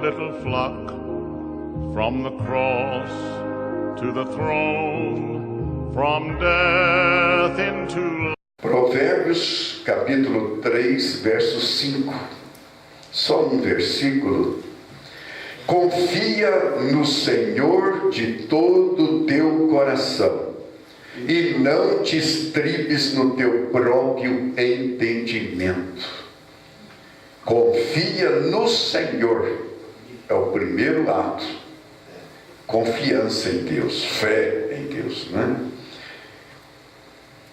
little flock from the cross to the throne, from death into life. Provérbios capítulo 3, verso 5. Só um versículo. Confia no Senhor de todo o teu coração e não te estribes no teu próprio entendimento. Confia no Senhor. É o primeiro ato. Confiança em Deus, fé em Deus, né?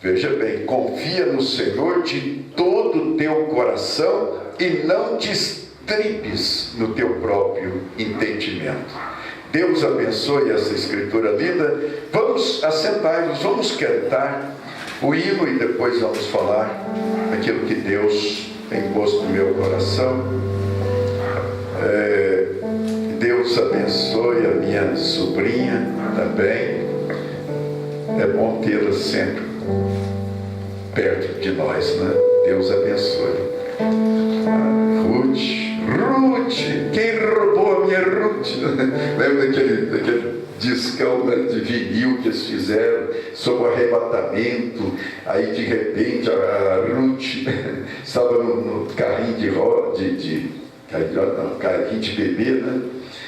Veja bem, confia no Senhor de todo o teu coração e não te estribes no teu próprio entendimento. Deus abençoe essa escritura linda. Vamos assentar-nos, vamos cantar o hino e depois vamos falar aquilo que Deus tem posto no meu coração. Deus abençoe a minha sobrinha também. É bom tê-la sempre perto de nós, né? Deus abençoe. Ruth, quem roubou a minha Ruth? Lembra daquele discão, né, de vinil que eles fizeram sobre o arrebatamento? Aí de repente a Ruth estava no carrinho carrinho de bebê, né?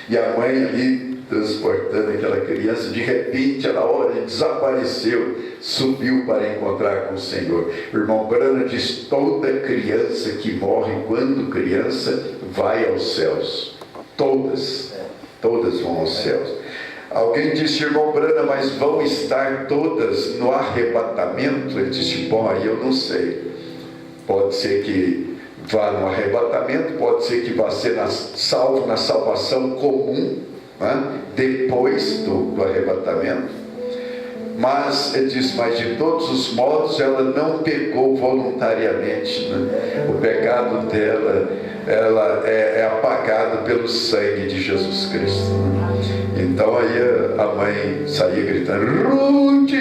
E a mãe ali transportando aquela criança, de repente ela desapareceu, subiu para encontrar com o Senhor. O irmão Brana diz: toda criança que morre quando criança vai aos céus. Todas vão aos céus. Alguém disse: irmão Brana, mas vão estar todas no arrebatamento? Ele disse: bom, aí eu não sei. Pode ser que vá no arrebatamento, pode ser que vá ser salvo na salvação comum, né? Depois do arrebatamento. Mas ele diz: mas de todos os modos ela não pecou voluntariamente, né? O pecado dela é apagado pelo sangue de Jesus Cristo, né? Então aí a mãe saía gritando: Ruth,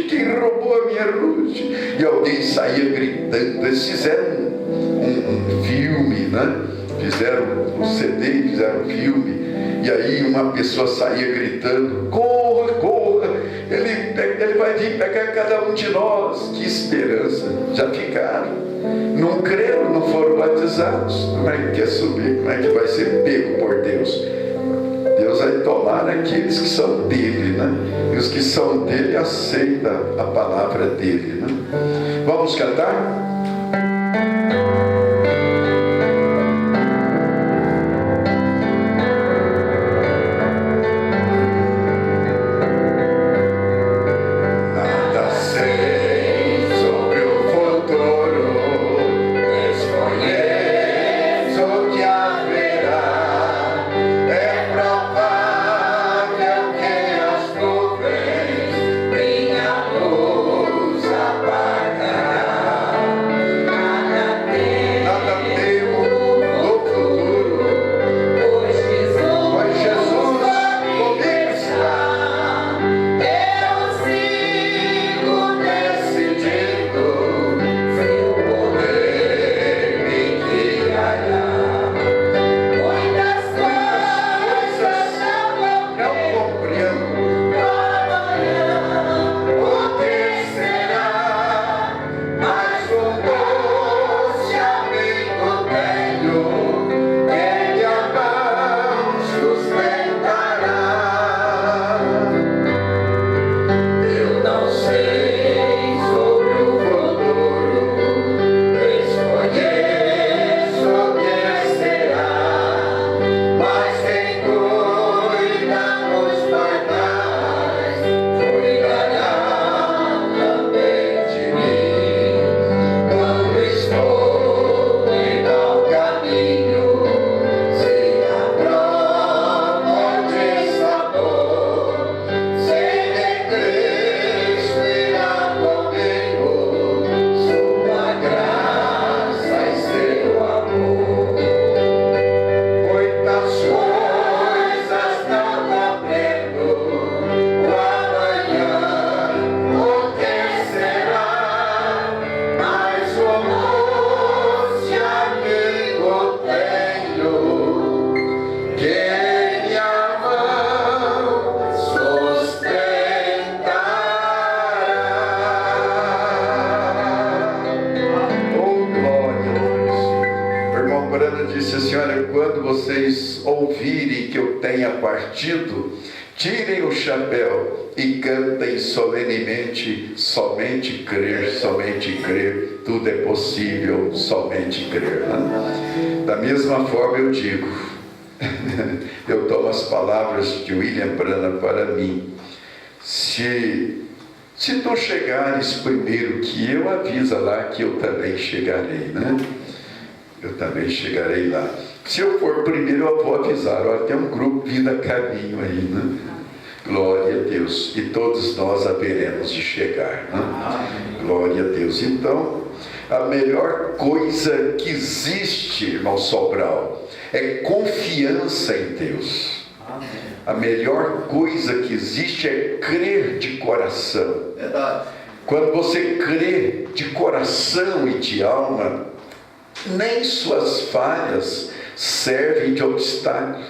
quem roubou a minha Ruth? E alguém saía gritando. Eles fizeram um filme, né? Fizeram um CD e fizeram um filme. E aí uma pessoa saía gritando: corra, ele vai vir pegar cada um de nós. Que esperança! Já ficaram, não creram, não foram batizados. Como é que quer subir? Como é que vai ser pego por Deus? Deus vai tomar aqueles que são dele, né? E os que são dele aceitam a palavra dele, né? Vamos cantar? Minha luz apagará. quando vocês ouvirem que eu tenha partido, tirem o chapéu e cantem solenemente: somente crer, tudo é possível, somente crer. Da mesma forma eu digo, eu tomo as palavras de William Branham para mim: se tu chegares primeiro que eu, avisa lá que eu também chegarei, né? Eu também chegarei lá. Se eu for primeiro, eu vou avisar: olha, tem um grupo Vida Caminho aí, né? Glória a Deus. E todos nós haveremos de chegar, né? Glória a Deus. Então, a melhor coisa que existe, irmão Sobral, é confiança em Deus. A melhor coisa que existe é crer de coração. Verdade. Quando você crê de coração e de alma, nem suas falhas servem de obstáculo.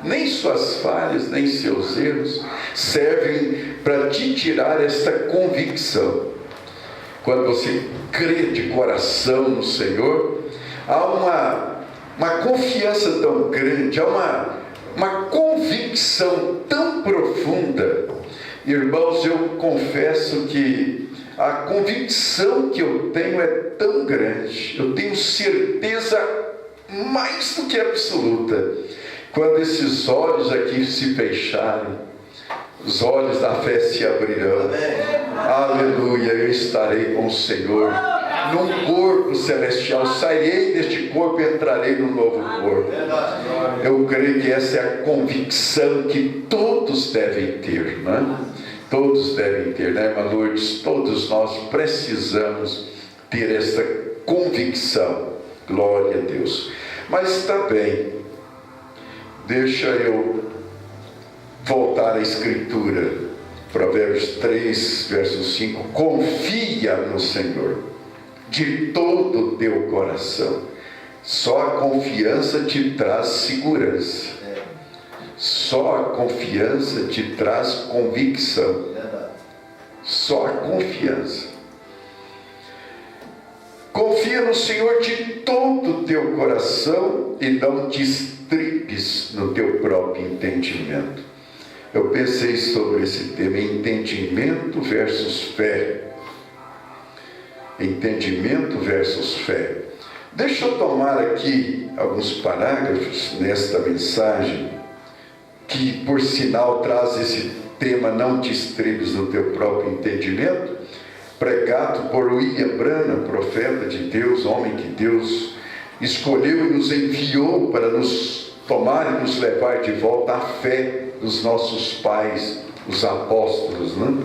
Nem suas falhas, nem seus erros servem para te tirar esta convicção. Quando você crê de coração no Senhor, há uma confiança tão grande, há uma convicção tão profunda. Irmãos, eu confesso que a convicção que eu tenho é tão grande, eu tenho certeza mais do que absoluta. Quando esses olhos aqui se fecharem, os olhos da fé se abrirão. Aleluia, eu estarei com o Senhor num corpo celestial. Sairei deste corpo e entrarei no novo corpo. Eu creio que essa é a convicção que todos devem ter, né? Todos devem ter, né, irmã Lourdes? Todos nós precisamos ter essa convicção. Glória a Deus. Mas também, deixa eu voltar à Escritura, Provérbios 3, verso 5. Confia no Senhor de todo o teu coração. Só a confiança te traz segurança. Só a confiança te traz convicção. Só a confiança. Confia no Senhor de todo o teu coração e não te estribes no teu próprio entendimento. Eu pensei sobre esse tema: entendimento versus fé. Entendimento versus fé. Deixa eu tomar aqui alguns parágrafos nesta mensagem, que por sinal traz esse tema: não te estribes no teu próprio entendimento, pregado por William Branham, profeta de Deus, homem que Deus escolheu e nos enviou para nos tomar e nos levar de volta à fé dos nossos pais, os apóstolos, né?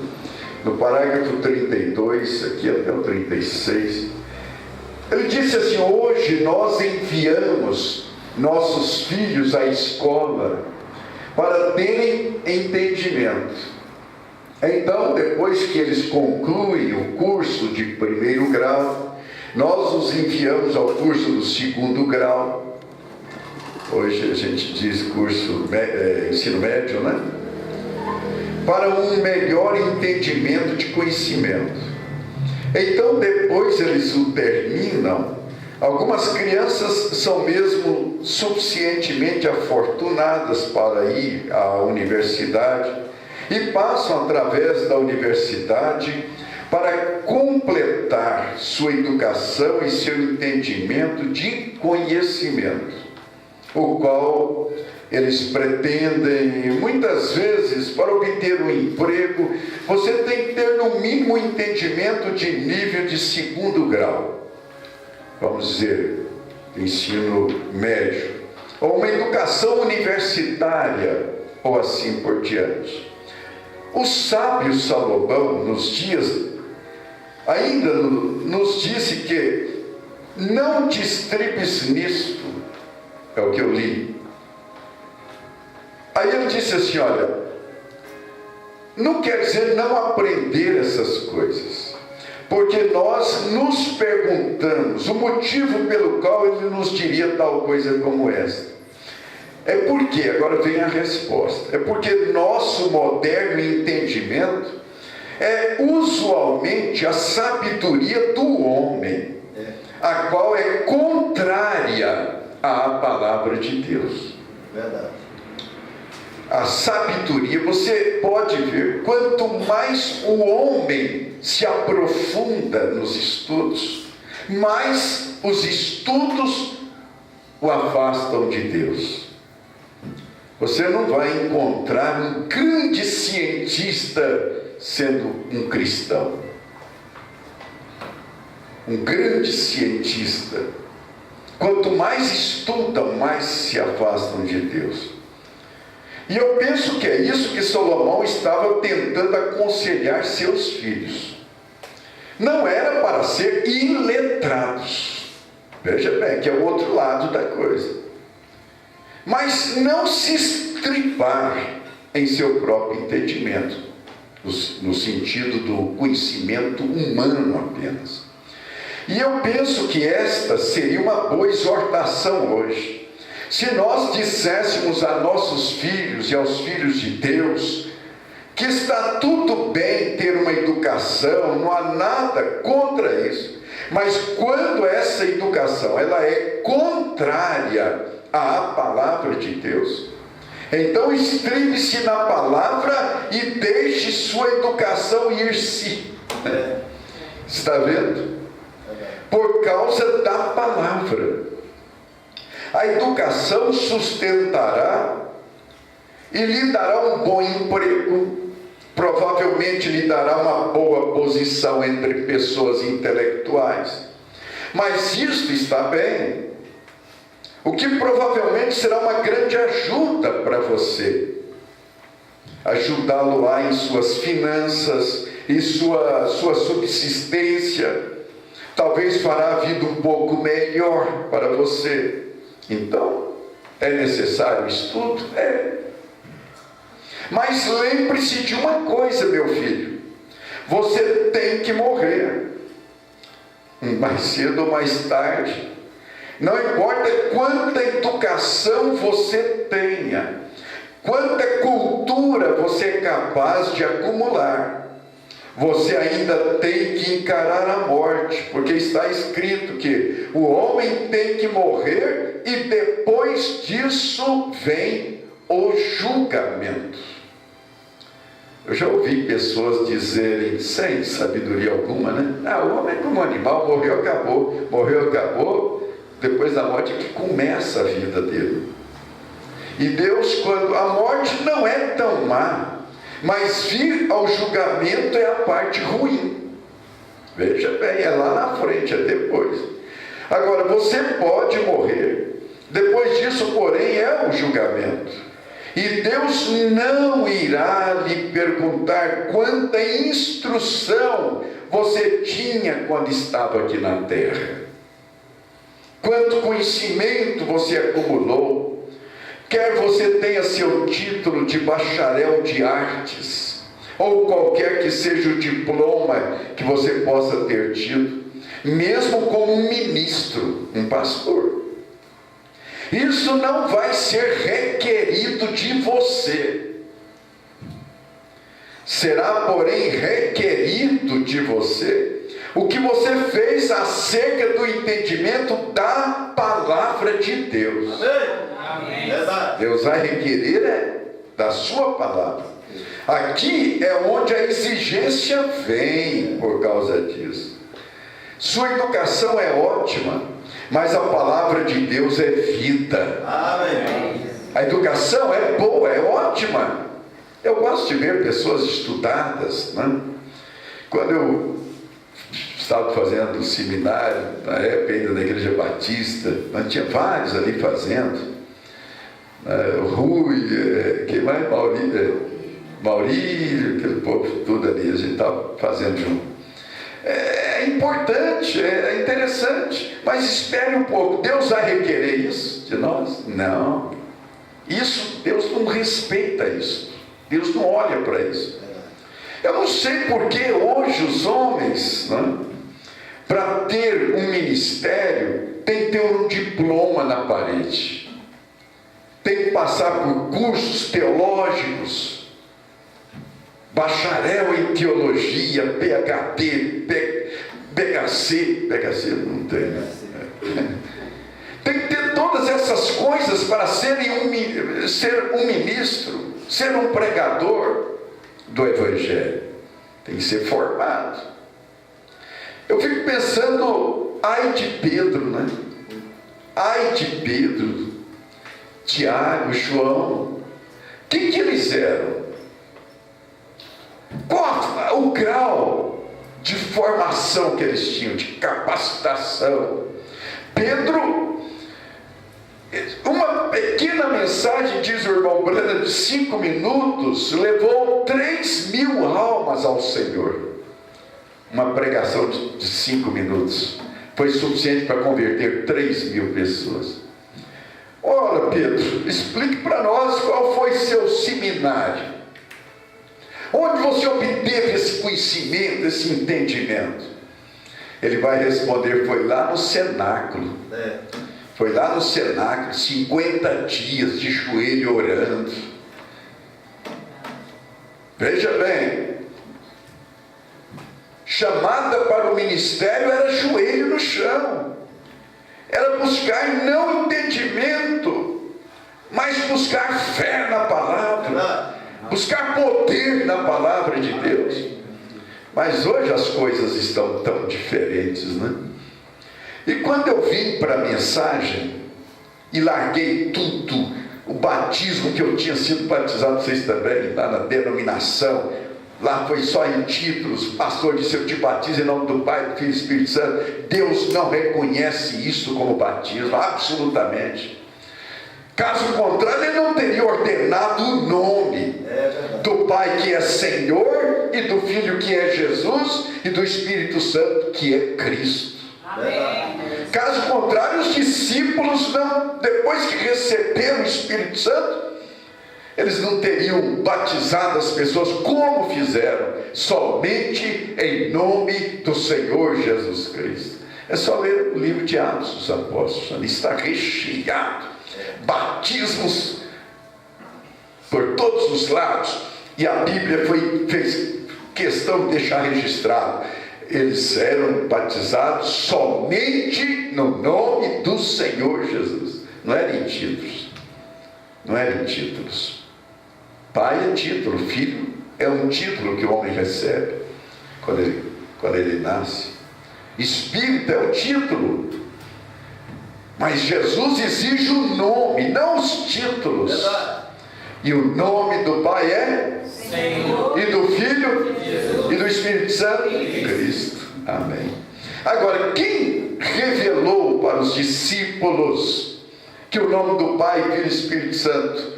No parágrafo 32, aqui até o 36, ele disse assim: hoje nós enviamos nossos filhos à escola para terem entendimento. Então, depois que eles concluem o curso de primeiro grau, nós os enviamos ao curso do segundo grau. Hoje a gente diz curso ensino médio, né? Para um melhor entendimento de conhecimento. Então, depois eles o terminam. Algumas crianças são mesmo suficientemente afortunadas para ir à universidade e passam através da universidade para completar sua educação e seu entendimento de conhecimento, o qual eles pretendem. Muitas vezes, para obter um emprego, você tem que ter no mínimo entendimento de nível de segundo grau, vamos dizer, ensino médio, ou uma educação universitária, ou assim por diante. O sábio Salomão, ainda nos disse que não te estribes nisto, é o que eu li. Aí ele disse assim: olha, não quer dizer não aprender essas coisas, porque nós nos perguntamos o motivo pelo qual ele nos diria tal coisa como esta. É porque, agora vem a resposta, é porque nosso moderno entendimento é usualmente a sabedoria do homem, a qual é contrária à palavra de Deus. Verdade. A sabedoria, você pode ver, quanto mais o homem se aprofunda nos estudos, mais os estudos o afastam de Deus. Você não vai encontrar um grande cientista sendo um cristão. Um grande cientista. Quanto mais estudam, mais se afastam de Deus. E eu penso que é isso que Salomão estava tentando aconselhar seus filhos. Não era para ser iletrados. Veja bem, que é o outro lado da coisa. Mas não se estripar em seu próprio entendimento, no sentido do conhecimento humano apenas. E eu penso que esta seria uma boa exortação hoje. Se nós disséssemos a nossos filhos e aos filhos de Deus que está tudo bem ter uma educação, não há nada contra isso, mas quando essa educação ela é contrária à palavra de Deus, então estribe-se na palavra e deixe sua educação ir-se. Está vendo? Por causa da palavra. A educação sustentará e lhe dará um bom emprego, provavelmente lhe dará uma boa posição entre pessoas intelectuais. Mas isto está bem. O que provavelmente será uma grande ajuda para você. Ajudá-lo-á em suas finanças e sua subsistência. Talvez fará a vida um pouco melhor para você. Então, é necessário estudo? É. Mas lembre-se de uma coisa, meu filho. Você tem que morrer. Mais cedo ou mais tarde. Não importa quanta educação você tenha, quanta cultura você é capaz de acumular, você ainda tem que encarar a morte, porque está escrito que o homem tem que morrer e depois disso vem o julgamento. Eu já ouvi pessoas dizerem, sem sabedoria alguma, né? O homem é como um animal, morreu, acabou, depois da morte é que começa a vida dele. E Deus, quando a morte não é tão má, mas vir ao julgamento é a parte ruim. Veja bem, é lá na frente, é depois. Agora, você pode morrer, depois disso, porém, é o julgamento. E Deus não irá lhe perguntar quanta instrução você tinha quando estava aqui na terra. Quanto conhecimento você acumulou, quer você tenha seu título de bacharel de artes, ou qualquer que seja o diploma que você possa ter tido, mesmo como um ministro, um pastor. Isso não vai ser requerido de você. Será, porém, requerido de você o que você fez acerca do entendimento da palavra de Deus. Amém. Deus vai requerer da sua palavra. Aqui é onde a exigência vem por causa disso. Sua educação é ótima, mas a palavra de Deus é vida. Amém. A educação é boa, é ótima. Eu gosto de ver pessoas estudadas, né? Quando eu estava fazendo um seminário, na época ainda da Igreja Batista, nós tinha vários ali fazendo. O Rui, quem mais? Maurílio, aquele povo tudo ali, a gente estava fazendo junto. É importante, é interessante, mas espere um pouco. Deus vai requerer isso de nós? Não. Isso, Deus não respeita isso. Deus não olha para isso. Eu não sei porque hoje os homens, né, para ter um ministério, tem que ter um diploma na parede. Tem que passar por cursos teológicos, bacharel em teologia, PhD, PHC não tem, né? Tem que ter toda todas essas coisas para ser um ministro, ser um pregador do Evangelho, tem que ser formado. Eu fico pensando, ai de Pedro, né? Ai de Pedro, Tiago, João, o que eles eram? Qual o grau de formação que eles tinham, de capacitação? Pedro, uma pequena mensagem, diz o irmão Branham, de 5 minutos, levou 3.000 almas ao Senhor. Uma pregação de 5 minutos foi suficiente para converter 3.000 pessoas. Ora, Pedro, explique para nós qual foi seu seminário. Onde você obteve esse conhecimento, esse entendimento? Ele vai responder, foi lá no cenáculo. Foi lá no cenáculo, 50 dias de joelho orando. Veja bem, chamada para o ministério era joelho no chão. Era buscar não entendimento, mas buscar fé na palavra. Buscar poder na palavra de Deus. Mas hoje as coisas estão tão diferentes, né? E quando eu vim para a mensagem e larguei tudo, o batismo que eu tinha sido batizado, vocês também, lá na denominação, lá foi só em títulos, o pastor disse, eu te batizo em nome do Pai, do Filho e do Espírito Santo. Deus não reconhece isso como batismo, absolutamente. Caso contrário, ele não teria ordenado o nome do Pai que é Senhor, e do Filho que é Jesus, e do Espírito Santo que é Cristo. Amém. Caso contrário, os discípulos, não, depois que receberam o Espírito Santo, eles não teriam batizado as pessoas como fizeram, somente em nome do Senhor Jesus Cristo. É só ler o livro de Atos dos Apóstolos, ali está recheado. Batismos por todos os lados, e a Bíblia fez questão de deixar registrado, eles eram batizados somente no nome do Senhor Jesus. Não era em títulos, não era em títulos. Pai é título, filho é um título que o homem recebe quando ele nasce. Espírito é um título. Mas Jesus exige o nome, não os títulos. E o nome do Pai é Senhor, e do Filho Jesus, e do Espírito Santo, Cristo. Amém. Agora, quem revelou para os discípulos que o nome do Pai, Filho e Espírito Santo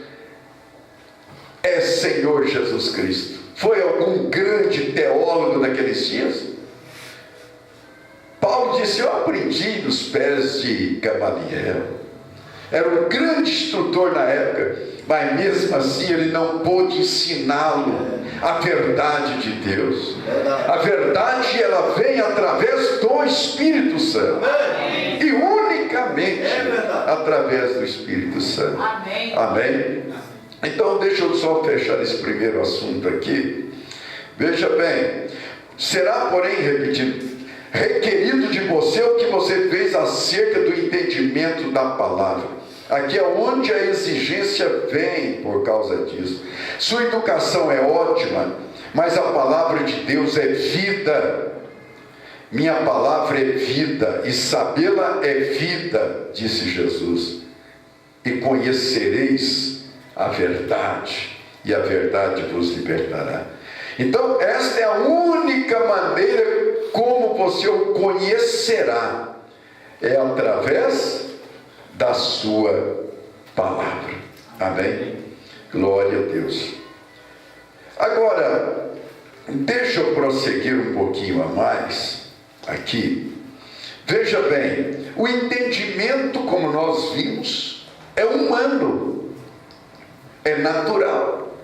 é Senhor Jesus Cristo? Foi algum grande teólogo daqueles dias? Paulo disse, eu aprendi nos pés de Gamaliel. Era um grande instrutor na época, mas mesmo assim ele não pôde ensiná-lo a verdade de Deus. A verdade, ela vem através do Espírito Santo. E unicamente através do Espírito Santo. Amém? Então deixa eu só fechar esse primeiro assunto aqui. Veja bem, será, porém, requerido de você o que você fez acerca do entendimento da palavra. Aqui é onde a exigência vem por causa disso. Sua educação é ótima, mas a palavra de Deus é vida. Minha palavra é vida, e sabê-la é vida, disse Jesus. E conhecereis a verdade, e a verdade vos libertará. Então, esta é a única maneira como você o conhecerá, é através da sua palavra. Amém? Glória a Deus. Agora, deixa eu prosseguir um pouquinho a mais aqui. Veja bem, o entendimento, como nós vimos, é humano, é natural,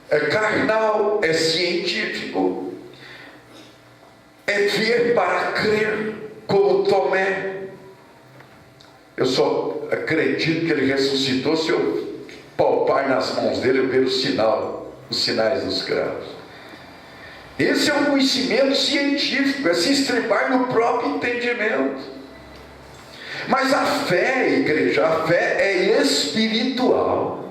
é carnal, é científico, é ver para crer, como Tomé. Eu só acredito que ele ressuscitou se eu palpar nas mãos dele e ver os sinais dos cravos. Esse é um conhecimento científico, é se estribar no próprio entendimento. Mas a fé, igreja, a fé é espiritual.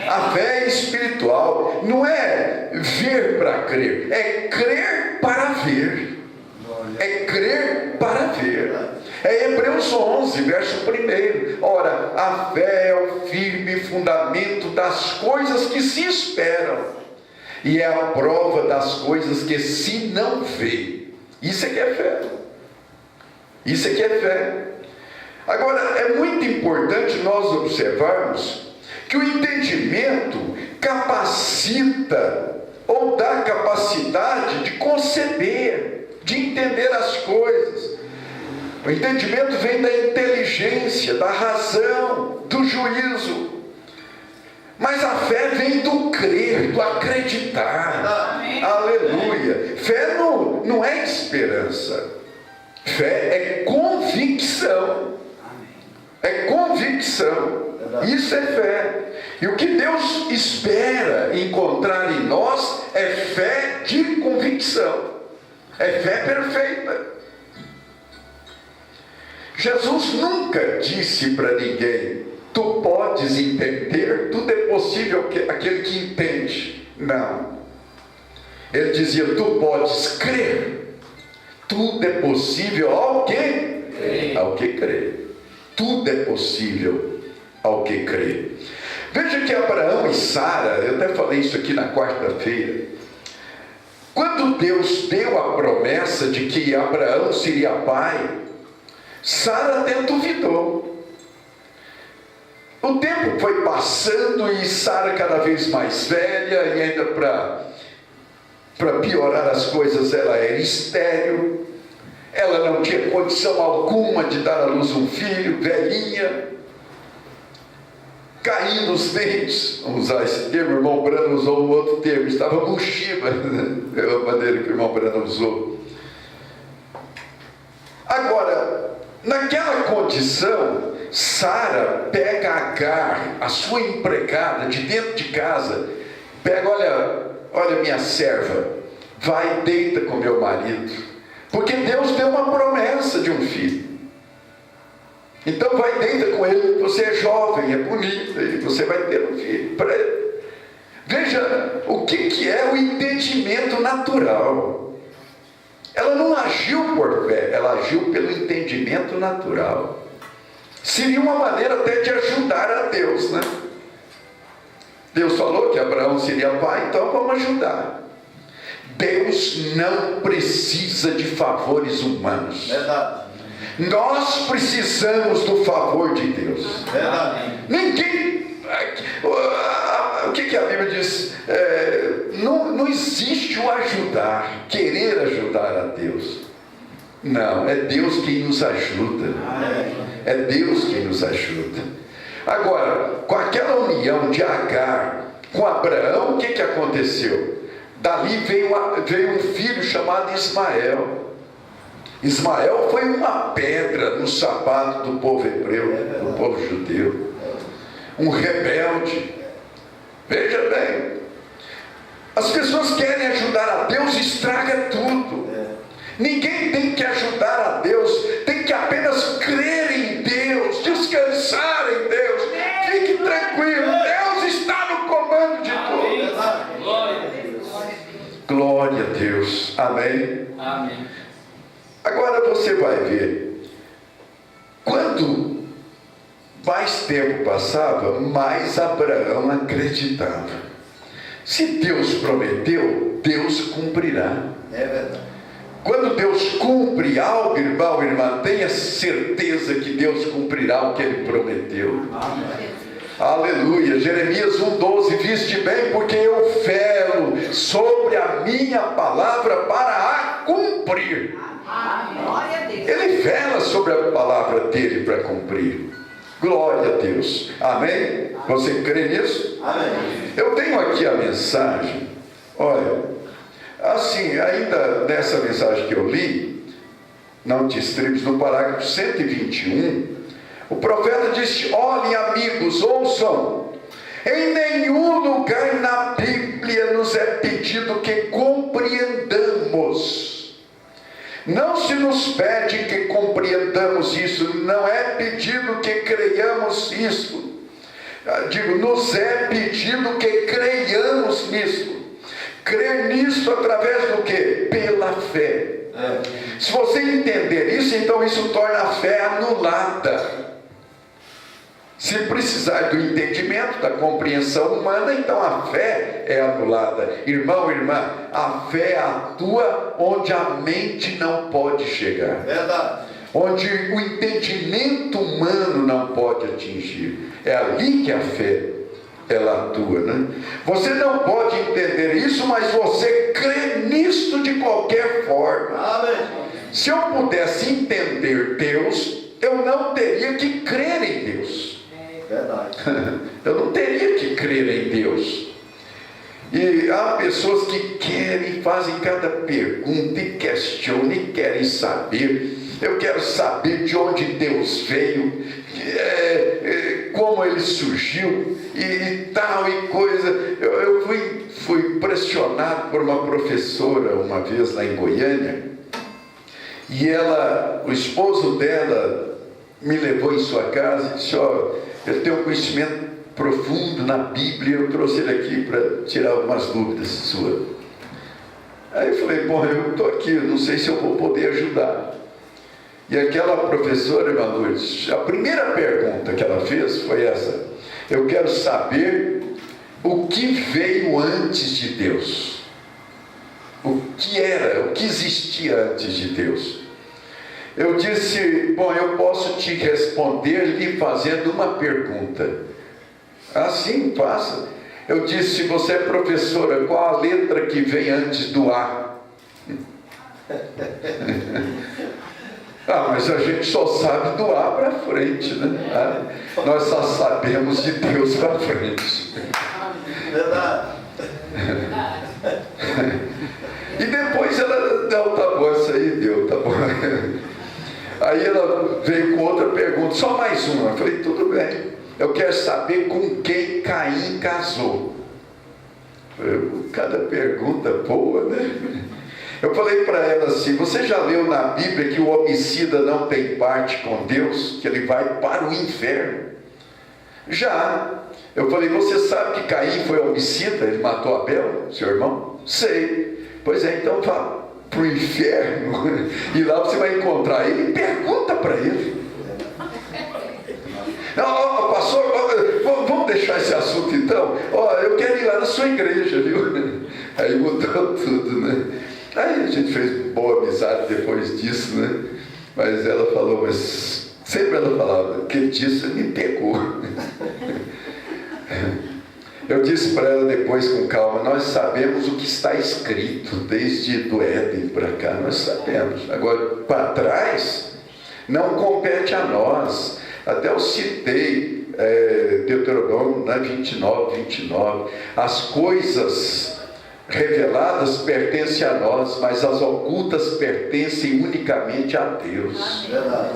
A fé é espiritual, não é ver para crer, é crer para ver. É crer para ver. É Hebreus 11, verso 1. Ora, a fé é o firme fundamento das coisas que se esperam, e é a prova das coisas que se não vê. Isso é que é fé. Isso é que é fé. Agora, é muito importante nós observarmos que o entendimento capacita ou dá capacidade de conceber, de entender as coisas. O entendimento vem da inteligência, da razão, do juízo. Mas a fé vem do crer, do acreditar. Amém. Aleluia. Fé não é esperança. Fé é convicção. É convicção. Isso é fé. E o que Deus espera encontrar em nós é fé de convicção. É fé perfeita. Jesus nunca disse para ninguém: tu podes entender, tudo é possível aquele que entende. Não. Ele dizia: tu podes crer, tudo é possível ao que crê. Ao que crê. Tudo é possível ao que crê. Veja que Abraão e Sara, eu até falei isso aqui na quarta-feira, quando Deus deu a promessa de que Abraão seria pai, Sara até duvidou. O tempo foi passando e Sara cada vez mais velha, e ainda para piorar as coisas, ela era estéril, ela não tinha condição alguma de dar à luz um filho, velhinha, caindo os dentes, vamos usar esse termo. O irmão Brano usou um outro termo, estava murchiba, é a maneira que o irmão Brano usou. Agora, naquela condição, Sara pega Agar, a sua empregada de dentro de casa, pega: olha minha serva, vai, deita com meu marido, porque Deus deu uma promessa de um filho. Então vai, deita com ele, você é jovem, é bonita, e você vai ter um filho para ele. Veja o que é o entendimento natural. Ela não agiu por fé, ela agiu pelo entendimento natural. Seria uma maneira até de ajudar a Deus, né? Deus falou que Abraão seria pai, então vamos ajudar. Deus não precisa de favores humanos. Verdade. Nós precisamos do favor de Deus. Verdade. Ninguém... O que a Bíblia diz? Não existe o ajudar, querer ajudar a Deus. Não, é Deus quem nos ajuda. É Deus quem nos ajuda. Agora, com aquela união de Agar com Abraão, o que aconteceu? Dali veio um filho chamado Ismael. Ismael foi uma pedra no sapato do povo hebreu, do povo judeu. Um rebelde. Veja bem, as pessoas querem ajudar a Deus, estraga tudo. Ninguém tem que ajudar a Deus, tem que apenas crer em Deus, descansar em Deus. Fique tranquilo, Deus está no comando de tudo. Glória a Deus. Amém? Amém. Agora você vai ver, quando mais tempo passava, mais Abraão acreditava. Se Deus prometeu, Deus cumprirá. É verdade. Quando Deus cumpre algo, irmão, irmã, tenha certeza que Deus cumprirá o que Ele prometeu. Amém. Aleluia. Jeremias 1,12: viste bem, porque eu velo sobre a minha palavra para a cumprir. Ele vela sobre a palavra dele para cumprir. Glória a Deus. Amém? Você crê nisso? Amém. Eu tenho aqui a mensagem. Olha, assim, ainda nessa mensagem que eu li, não te estribes, no parágrafo 121, o profeta disse: olhem, amigos, ouçam, em nenhum lugar na Bíblia nos é pedido que compreendamos Não se nos pede que compreendamos isso, não é pedido que creiamos isso. Nos é pedido que creiamos nisso. Crer nisso através do quê? Pela fé. Se você entender isso, então isso torna a fé anulada. Se precisar do entendimento, da compreensão humana, então a fé é anulada. Irmão, irmã, a fé atua onde a mente não pode chegar. Verdade. Onde o entendimento humano não pode atingir. É ali que a fé, ela atua, né? Você não pode entender isso, mas você crê nisso de qualquer forma. Amém. Se eu pudesse entender Deus, eu não teria que crer em Deus. Verdade. Eu não teria que crer em Deus. E há pessoas que querem, fazem cada pergunta e questionam e querem saber. Eu quero saber de onde Deus veio, como ele surgiu e tal e coisa. Eu fui pressionado por uma professora uma vez lá em Goiânia, e o esposo dela me levou em sua casa e disse: eu tenho um conhecimento profundo na Bíblia, eu trouxe ele aqui para tirar algumas dúvidas suas. Aí eu falei: bom, eu estou aqui, eu não sei se eu vou poder ajudar. E aquela professora, irmã Lourdes, a primeira pergunta que ela fez foi essa: eu quero saber o que veio antes de Deus. O que existia antes de Deus. Eu disse: bom, eu posso te responder lhe fazendo uma pergunta. Assim, faça. Eu disse: você é professora, qual a letra que vem antes do A? Mas a gente só sabe do A para frente, né? Nós só sabemos de Deus para frente. Verdade. E depois ela, não, tá bom, isso aí deu, tá bom. Aí ela veio com outra pergunta, só mais uma. Eu falei: tudo bem, eu quero saber com quem Caim casou. Cada pergunta boa, né? Eu falei para ela assim: você já leu na Bíblia que o homicida não tem parte com Deus, que ele vai para o inferno? Já. Eu falei: você sabe que Caim foi homicida, ele matou Abel, seu irmão? Sei. Pois é, então vá para o inferno e lá você vai encontrar ele e pergunta para ele. Não, pastor, vamos deixar esse assunto então? Eu quero ir lá na sua igreja, viu? Aí mudou tudo, né? Aí a gente fez boa amizade depois disso, né? Mas ela falou, sempre ela falava: que disso me pegou. Eu disse para ela depois com calma: nós sabemos o que está escrito desde do Éden para cá, nós sabemos. Agora, para trás, não compete a nós. Até eu citei Deuteronômio 29. As coisas reveladas pertencem a nós, mas as ocultas pertencem unicamente a Deus. Verdade.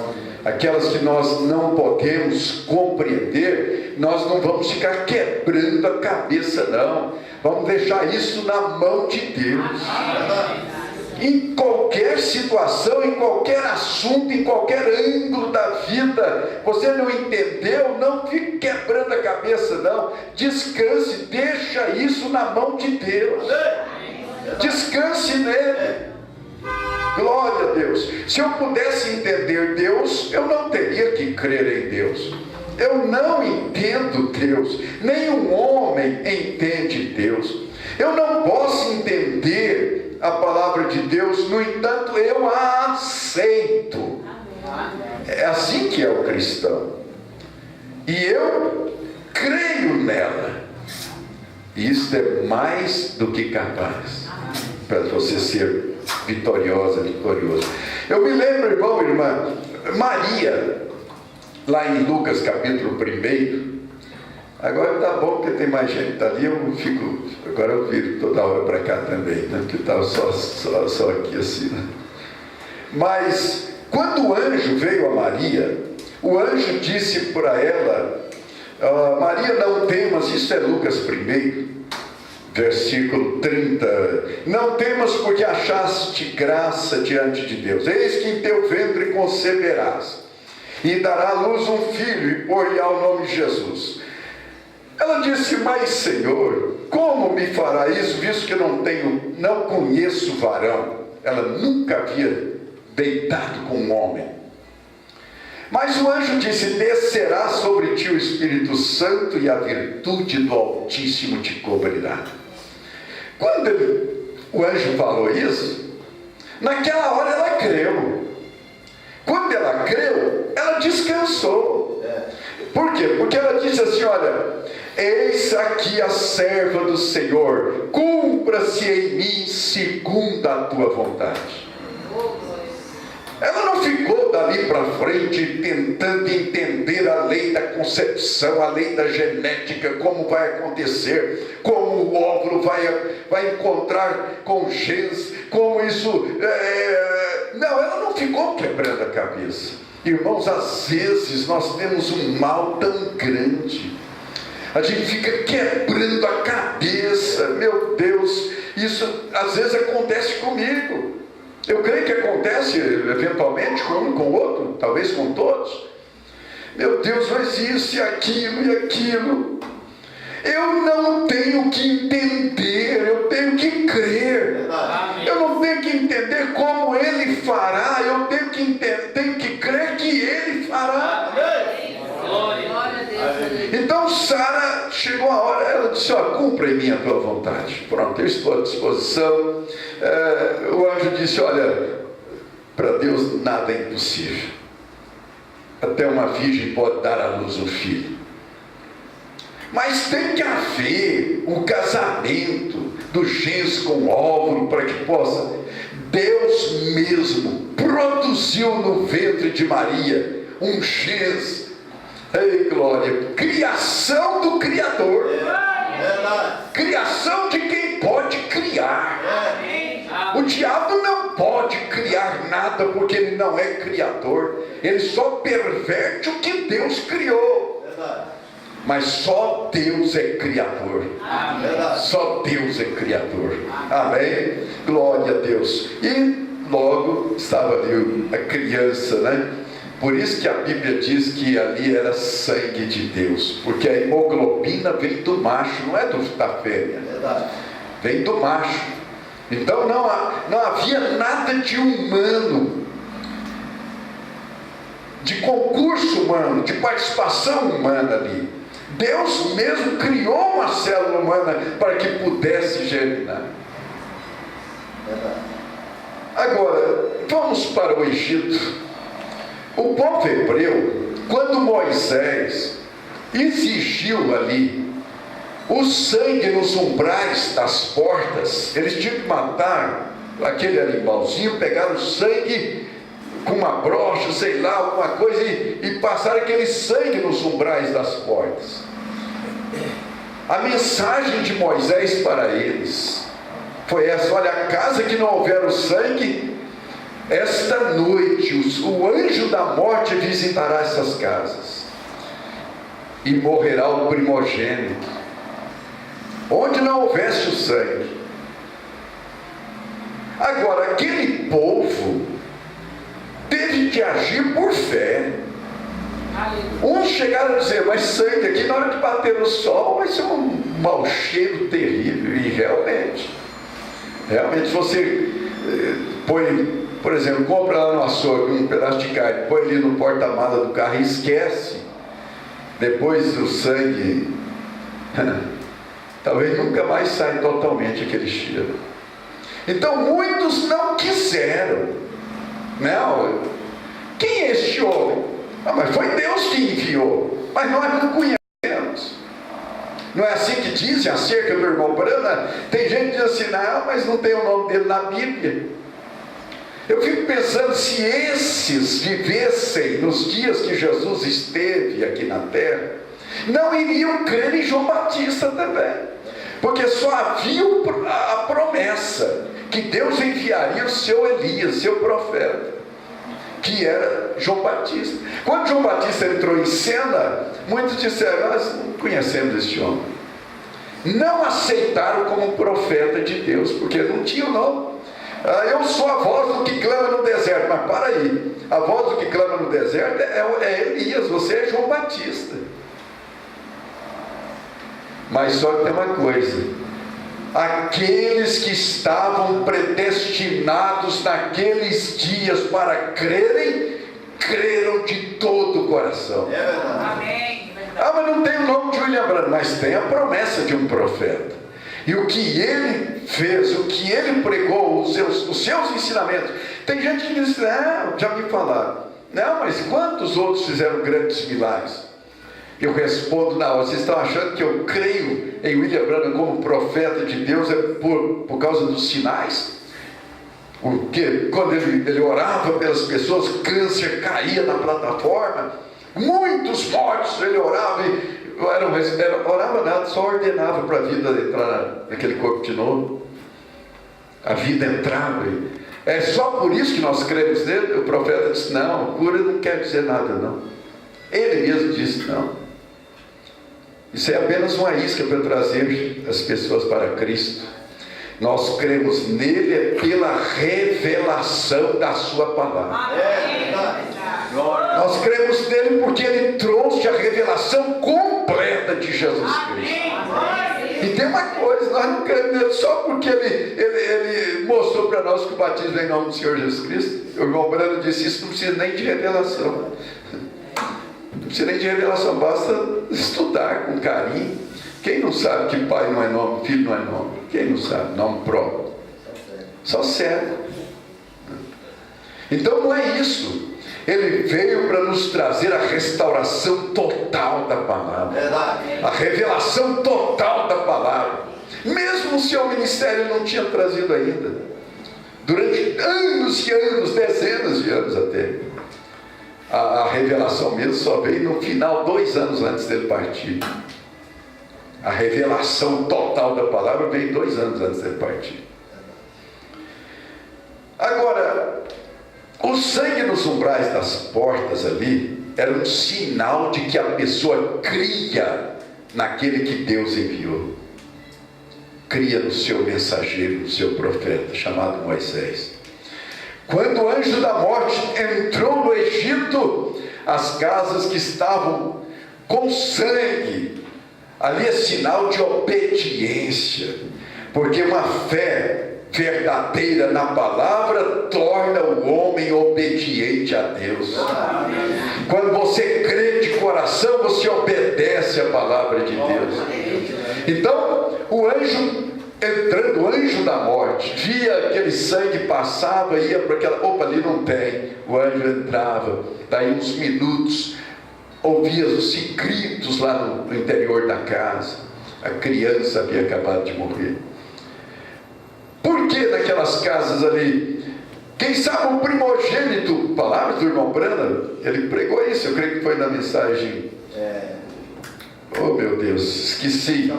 Aquelas que nós não podemos compreender, nós não vamos ficar quebrando a cabeça, não. Vamos deixar isso na mão de Deus. Em qualquer situação, em qualquer assunto, em qualquer ângulo da vida, você não entendeu, não fique quebrando a cabeça, não. Descanse, deixa isso na mão de Deus. Descanse nele. Glória a Deus. Se eu pudesse entender Deus, eu não teria que crer em Deus. Eu não entendo Deus, nenhum homem entende Deus. Eu não posso entender a palavra de Deus, no entanto eu a aceito. É assim que é o cristão. E eu creio nela. E isso é mais do que capaz para você ser vitorioso. Eu me lembro, irmão e irmã, Maria, lá em Lucas capítulo 1. Agora tá bom porque tem mais gente ali, agora eu viro toda hora para cá também, né? Porque estava só aqui assim, né? Mas quando o anjo veio a Maria, o anjo disse para ela: Maria, não temas. Isso é Lucas 1. versículo 30. Não temas, porque achaste graça diante de Deus. Eis que em teu ventre conceberás, e dará à luz um filho, e pôr-lhe-á o nome de Jesus. Ela disse: mas Senhor, como me fará isso, visto que não conheço varão? Ela nunca havia deitado com um homem. Mas o anjo disse: descerá sobre ti o Espírito Santo, e a virtude do Altíssimo te cobrirá. Quando o anjo falou isso, naquela hora ela creu. Quando ela creu, ela descansou. Por quê? Porque ela disse assim: olha, eis aqui a serva do Senhor, cumpra-se em mim segundo a tua vontade. Ela não ficou dali para frente tentando entender a lei da concepção, a lei da genética, como vai acontecer, como o óvulo vai encontrar com genes, como isso... Não, ela não ficou quebrando a cabeça. Irmãos, às vezes nós temos um mal tão grande, a gente fica quebrando a cabeça. Meu Deus, isso às vezes acontece comigo. Eu creio que acontece eventualmente com um, com o outro, talvez com todos. Meu Deus, mas isso e aquilo e aquilo. Eu não tenho que entender, eu tenho que crer. Eu não tenho que entender como Ele fará, eu tenho que crer que Ele fará. Então Sara, chegou a hora, ela disse: ó, cumpra em mim a tua vontade. Pronto, eu estou à disposição. O anjo disse: olha, para Deus nada é impossível. Até uma virgem pode dar à luz um filho. Mas tem que haver um casamento do genes com o óvulo para que possa. Deus mesmo produziu no ventre de Maria um genes. Ei, glória! Criação do Criador. Criação de quem pode criar. O diabo não pode criar nada, porque ele não é criador. Ele só perverte o que Deus criou. Mas só Deus é criador. Só Deus é criador. Amém? Glória a Deus. E logo estava ali a criança, né? Por isso que a Bíblia diz que ali era sangue de Deus, porque a hemoglobina vem do macho, não é da fêmea. Vem do macho. Então não havia nada de humano, de concurso humano, de participação humana ali. Deus mesmo criou uma célula humana para que pudesse germinar. Agora, vamos para o Egito. O povo hebreu, quando Moisés exigiu ali o sangue nos umbrais das portas, eles tinham que matar aquele animalzinho, pegar o sangue com uma brocha, sei lá, alguma coisa, e passar aquele sangue nos umbrais das portas. A mensagem de Moisés para eles foi essa: olha, a casa que não houver o sangue, esta noite o anjo da morte visitará essas casas, e morrerá o primogênito, onde não houvesse o sangue. Agora, aquele povo teve que agir por fé. Uns chegaram a dizer: mas sangue aqui, na hora de bater o sol, vai ser um mau cheiro terrível. E realmente você põe, por exemplo, compra lá no açougue um pedaço de carne, põe ali no porta-mala do carro e esquece. Depois o sangue talvez nunca mais saia totalmente aquele cheiro. Então muitos não quiseram. Não, quem é este homem? Mas foi Deus que enviou, mas nós não conhecemos. Não é assim que dizem acerca do irmão Brana? Tem gente que diz assim: não, mas não tem o nome dele na Bíblia. Eu fico pensando, se esses vivessem nos dias que Jesus esteve aqui na terra, não iriam crer em João Batista também, porque só havia a promessa que Deus enviaria o seu Elias, seu profeta, que era João Batista. Quando João Batista entrou em cena, muitos disseram: nós não conhecemos este homem. não aceitaram como profeta de Deus, porque não tinha o nome. Eu sou a voz do que clama no deserto. Mas para aí, a voz do que clama no deserto é Elias, você é João Batista. Mas só que tem uma coisa: aqueles que estavam predestinados naqueles dias para crerem, creram de todo o coração. É verdade. Amém. Mas não tem o nome de William Branham, mas tem a promessa de um profeta. E o que ele fez, o que ele pregou, os seus ensinamentos. Tem gente que diz: já me falaram. Não, mas quantos outros fizeram grandes milagres? Eu respondo: não, vocês estão achando que eu creio em William Branham como profeta de Deus por causa dos sinais? Porque quando ele orava pelas pessoas, câncer caía na plataforma, muitos mortos, ele orava e orava nada, só ordenava para a vida entrar naquele corpo de novo. A vida entrava. É só por isso que nós cremos nele. O profeta disse: não, cura não quer dizer nada, não. Ele mesmo disse: não. Isso é apenas uma isca para trazer as pessoas para Cristo. Nós cremos nele pela revelação da sua palavra. É verdade. Nós cremos nele porque ele trouxe a revelação completa de Jesus Cristo. E tem uma coisa: nós não cremos nele só porque ele mostrou para nós que o batismo é em nome do Senhor Jesus Cristo. O irmão Brando disse isso: não precisa nem de revelação. Não precisa nem de revelação, basta estudar com carinho. Quem não sabe que pai não é nome, filho não é nome? Quem não sabe? Nome próprio. Só cego. Então não é isso. Ele veio para nos trazer a restauração total da palavra. Verdade. A revelação total da palavra. Mesmo o seu ministério não tinha trazido ainda. Durante anos e anos, dezenas de anos até. A revelação mesmo só veio no final, 2 anos antes dele partir. A revelação total da palavra veio 2 anos antes dele partir. Agora, o sangue nos umbrais das portas ali era um sinal de que a pessoa cria naquele que Deus enviou. Cria no seu mensageiro, no seu profeta, chamado Moisés. Quando o anjo da morte entrou no Egito, as casas que estavam com sangue, ali é sinal de obediência, porque uma fé verdadeira na palavra torna o homem obediente a Deus. Quando você crê de coração, você obedece a palavra de Deus. Então, o anjo entrando, o anjo da morte, via aquele sangue, passava, ia para aquela, opa, ali não tem. O anjo entrava, daí uns minutos, ouvia-se gritos lá no interior da casa. A criança havia acabado de morrer. Por que naquelas casas ali? Quem sabe o primogênito, palavras do irmão Branham, ele pregou isso, eu creio que foi na mensagem. Oh meu Deus, esqueci.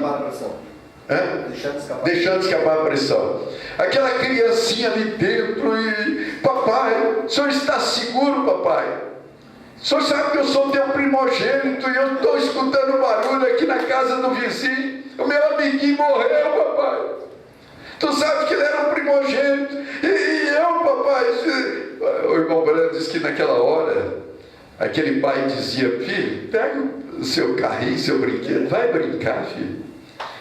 Deixando escapar a pressão. Aquela criancinha ali dentro e: papai, o senhor está seguro, papai? O senhor sabe que eu sou teu primogênito e eu estou escutando barulho aqui na casa do vizinho. O meu amiguinho morreu, papai. Tu sabe que ele era um primogênito. E eu, papai. O irmão Branham disse que naquela hora, aquele pai dizia: filho, pega o seu carrinho, seu brinquedo, vai brincar, filho.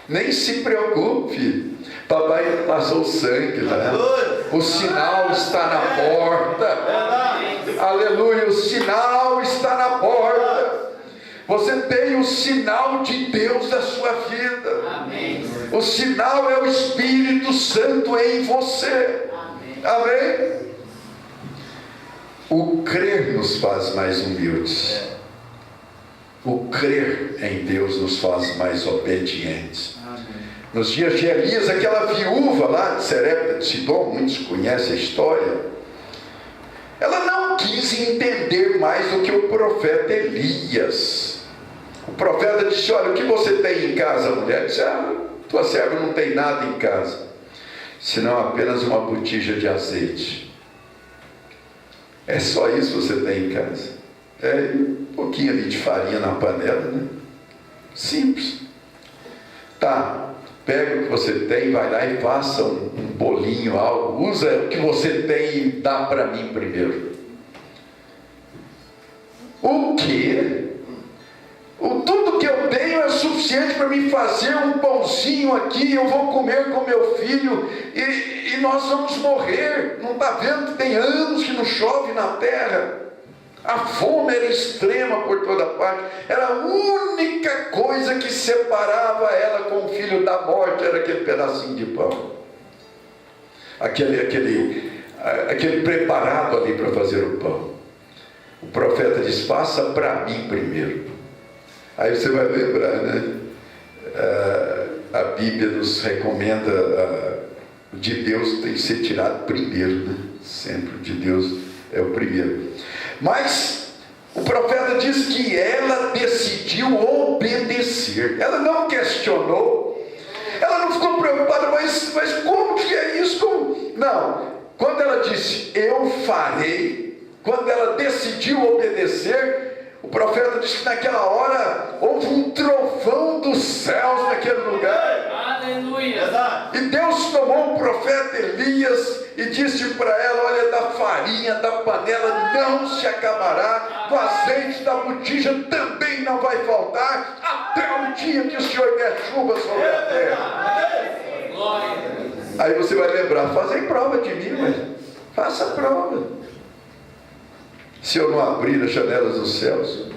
Nem se preocupe, filho. Papai passou o sangue lá. O sinal está na porta. Aleluia, o sinal está na porta. Você tem o sinal de Deus na sua vida. Amém. O sinal é o Espírito Santo em você. Amém. O crer nos faz mais humildes. O crer em Deus nos faz mais obedientes. Nos dias de Elias, aquela viúva lá de Serepta de Sidom, muitos conhecem a história, ela não quis entender mais do que o profeta Elias. O profeta disse: olha, o que você tem em casa, mulher? Disse: tua serva não tem nada em casa, senão apenas uma botija de azeite. É só isso que você tem em casa? Um pouquinho ali de farinha na panela, né? Simples. Tá, Pega o que você tem, vai lá e faça um bolinho, algo. Usa o que você tem e dá para mim primeiro. O quê? Tudo que eu tenho é suficiente para me fazer um pãozinho aqui. Eu vou comer com meu filho e nós vamos morrer. Não está vendo que tem anos que não chove na terra? A fome era extrema por toda parte. Era a única coisa que separava ela com o filho da morte, era aquele pedacinho de pão, aquele preparado ali para fazer o pão. O profeta diz: faça para mim primeiro. Aí você vai lembrar, né? A Bíblia nos recomenda de Deus tem que ser tirado primeiro, né? Sempre de Deus é o primeiro. Mas o profeta diz que ela decidiu obedecer. Ela não questionou, ela não ficou preocupada, mas como que é isso? Não, quando ela disse eu farei, quando ela decidiu obedecer, o profeta diz que naquela hora houve um trovão dos céus naquele lugar. Aleluia. E Deus tomou o profeta Elias e disse para ela: olha, da farinha da panela não se acabará, do azeite da botija também não vai faltar, até o dia que o Senhor der chuva sobre a terra. Aí você vai lembrar: fazem prova de mim, mas faça prova. Se eu não abrir as janelas dos céus,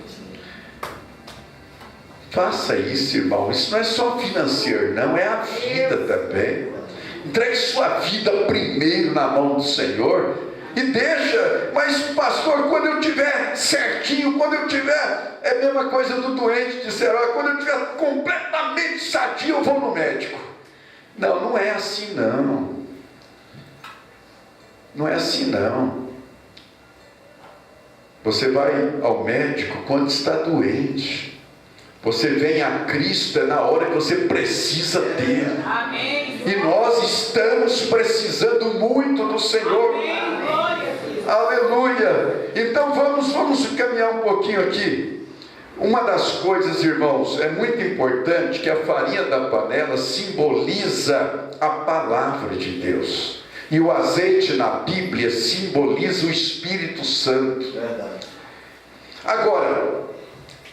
faça isso, irmão. Isso não é só financeiro, não, é a vida também. Entregue sua vida primeiro na mão do Senhor e deixa. Mas pastor, quando eu tiver certinho, quando eu tiver, é a mesma coisa do doente disser: olha, quando eu tiver completamente sadio, eu vou no médico. Não, não é assim não. Não é assim não. Você vai ao médico quando está doente. Você vem a Cristo na hora que você precisa dele. Amém. E nós estamos precisando muito do Senhor. Amém. Aleluia. Então vamos caminhar um pouquinho aqui. Uma das coisas, irmãos, é muito importante que a farinha da panela simboliza a palavra de Deus. E o azeite na Bíblia simboliza o Espírito Santo. Agora,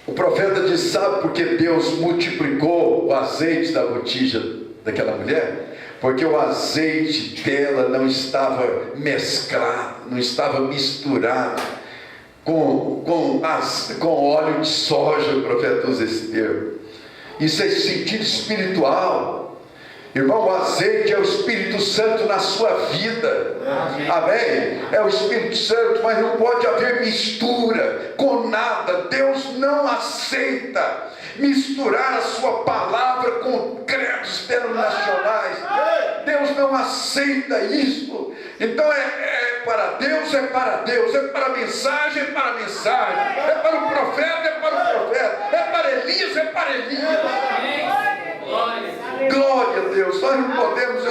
o profeta diz: sabe por que Deus multiplicou o azeite da botija daquela mulher? Porque o azeite dela não estava mesclado, não estava misturado com óleo de soja. O profeta usa esse termo. Isso é sentido espiritual. Irmão, o azeite é o Espírito Santo na sua vida. Amém? É o Espírito Santo, mas não pode haver mistura com nada. Deus não aceita misturar a sua palavra com credos denominacionais. Deus não aceita isso. Então é para Deus, é para Deus, é para a mensagem, é para a mensagem, é para o profeta, é para o profeta, é para Elias, é para Elias. Glória a Deus. Nós não podemos,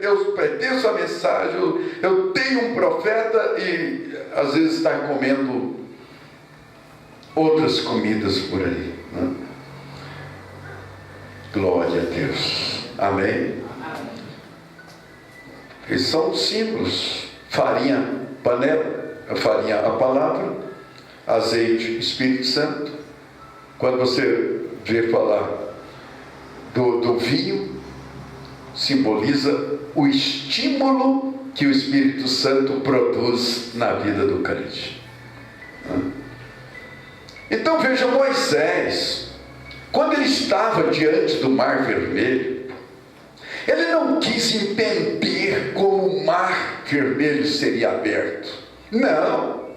eu pertenço à mensagem, eu tenho um profeta e às vezes está comendo outras comidas por aí, né? Glória a Deus. Amém? Eles são símbolos. Farinha, panela, a farinha, a palavra, azeite, Espírito Santo. Quando você vê falar do vinho, simboliza o estímulo que o Espírito Santo produz na vida do crente. Então veja, Moisés, quando ele estava diante do Mar Vermelho, ele não quis entender como o Mar Vermelho seria aberto. Não.